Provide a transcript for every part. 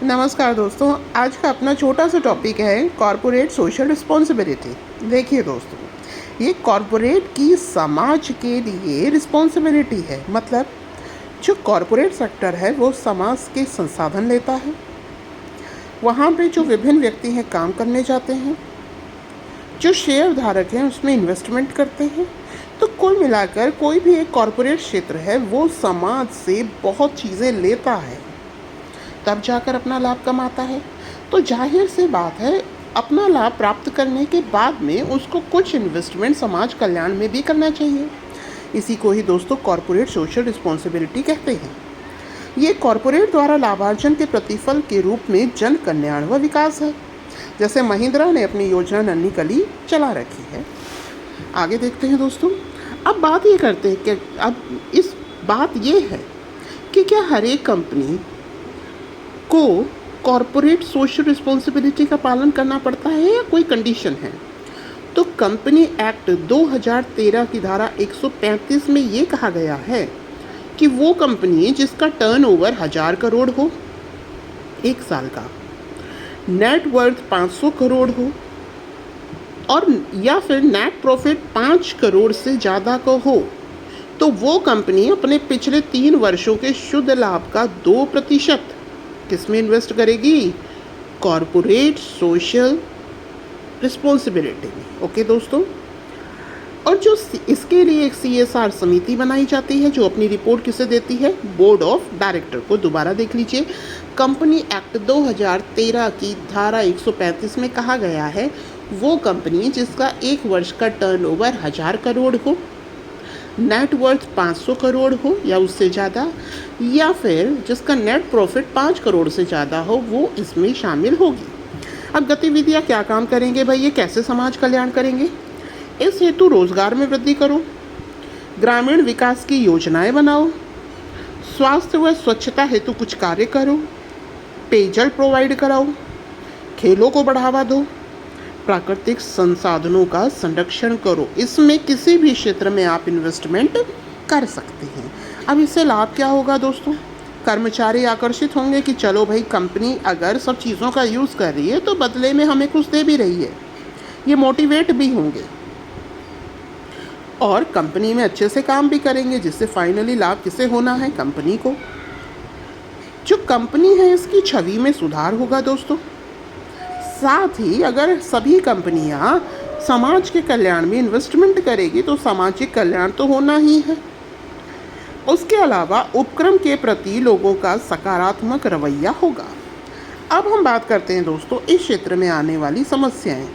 नमस्कार दोस्तों, आज का अपना छोटा सा टॉपिक है कॉरपोरेट सोशल रिस्पॉन्सिबिलिटी। देखिए दोस्तों, ये कॉरपोरेट की समाज के लिए रिस्पॉन्सिबिलिटी है। मतलब जो कॉरपोरेट सेक्टर है वो समाज के संसाधन लेता है। वहाँ पे जो विभिन्न व्यक्ति हैं काम करने जाते हैं, जो शेयर धारक हैं उसमें इन्वेस्टमेंट करते हैं। तो कुल मिलाकर कोई भी एक कॉरपोरेट क्षेत्र है वो समाज से बहुत चीज़ें लेता है, तब जाकर अपना लाभ कमाता है। तो जाहिर सी बात है, अपना लाभ प्राप्त करने के बाद में उसको कुछ इन्वेस्टमेंट समाज कल्याण में भी करना चाहिए। इसी को ही दोस्तों कॉरपोरेट सोशल रिस्पॉन्सिबिलिटी कहते हैं। ये कॉरपोरेट द्वारा लाभार्जन के प्रतिफल के रूप में जन कल्याण व विकास है। जैसे महिंद्रा ने अपनी योजना नन्ही कली चला रखी है। आगे देखते हैं दोस्तों। अब बात ये करते हैं कि अब इस बात ये है कि क्या हर एक कंपनी को कॉरपोरेट सोशल रिस्पॉन्सिबिलिटी का पालन करना पड़ता है या कोई कंडीशन है। तो कंपनी एक्ट 2013 की धारा 135 में ये कहा गया है कि वो कंपनी जिसका टर्नओवर 1000 करोड़ हो एक साल का, नेट वर्थ 500 करोड़ हो और या फिर नेट प्रॉफिट 5 करोड़ से ज़्यादा का हो, तो वो कंपनी अपने पिछले 3 वर्षों के शुद्ध लाभ का 2% किस में इन्वेस्ट करेगी? कॉरपोरेट सोशल रिस्पॉन्सिबिलिटी में। ओके दोस्तों। और जो इसके लिए एक CSR समिति बनाई जाती है जो अपनी रिपोर्ट किसे देती है? बोर्ड ऑफ डायरेक्टर को। दोबारा देख लीजिए, कंपनी एक्ट 2013 की धारा 135 में कहा गया है वो कंपनी जिसका 1 वर्ष का टर्नओवर 1000 करोड़ हो, नेट वर्थ 500 करोड़ हो या उससे ज़्यादा, या फिर जिसका नेट प्रॉफिट 5 करोड़ से ज़्यादा हो, वो इसमें शामिल होगी। अब गतिविधियाँ क्या काम करेंगे भाई, ये कैसे समाज कल्याण करेंगे? इस हेतु रोजगार में वृद्धि करो, ग्रामीण विकास की योजनाएं बनाओ, स्वास्थ्य व स्वच्छता हेतु कुछ कार्य करो, पेयजल प्रोवाइड कराओ, खेलों को बढ़ावा दो, प्राकृतिक संसाधनों का संरक्षण करो। इसमें किसी भी क्षेत्र में आप इन्वेस्टमेंट कर सकते हैं। अब इससे लाभ क्या होगा दोस्तों? कर्मचारी आकर्षित होंगे कि चलो भाई, कंपनी अगर सब चीज़ों का यूज़ कर रही है तो बदले में हमें कुछ दे भी रही है। ये मोटिवेट भी होंगे और कंपनी में अच्छे से काम भी करेंगे, जिससे फाइनली लाभ किसे होना है? कंपनी को। जो कंपनी है इसकी छवि में सुधार होगा दोस्तों। साथ ही अगर सभी कंपनियां समाज के कल्याण में इन्वेस्टमेंट करेगी तो सामाजिक कल्याण तो होना ही है। उसके अलावा उपक्रम के प्रति लोगों का सकारात्मक रवैया होगा। अब हम बात करते हैं दोस्तों इस क्षेत्र में आने वाली समस्याएं।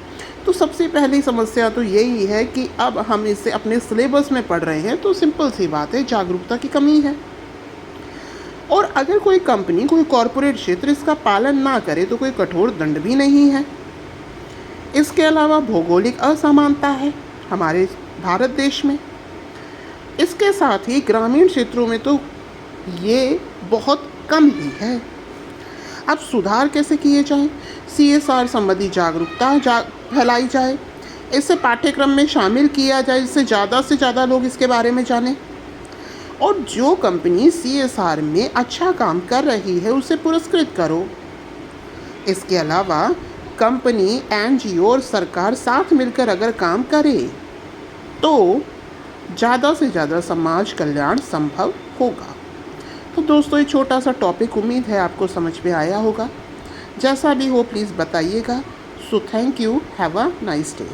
तो सबसे पहली समस्या तो यही है कि अब हम इसे अपने सिलेबस में पढ़ रहे हैं, तो सिंपल सी बात है, जागरूकता की कमी है। और अगर कोई कंपनी, कोई कॉरपोरेट क्षेत्र इसका पालन ना करे तो कोई कठोर दंड भी नहीं है। इसके अलावा भौगोलिक असमानता है हमारे भारत देश में। इसके साथ ही ग्रामीण क्षेत्रों में तो ये बहुत कम ही है। अब सुधार कैसे किए जाएं? CSR संबंधी जागरूकता फैलाई जाए, इसे पाठ्यक्रम में शामिल किया जाए जिससे ज़्यादा से ज़्यादा लोग इसके बारे में जानें। और जो कंपनी CSR में अच्छा काम कर रही है उसे पुरस्कृत करो। इसके अलावा कंपनी, NGO और सरकार साथ मिलकर अगर काम करे तो ज़्यादा से ज़्यादा समाज कल्याण संभव होगा। तो दोस्तों ये छोटा सा टॉपिक उम्मीद है आपको समझ में आया होगा। जैसा भी हो प्लीज़ बताइएगा। So thank you, have a nice day.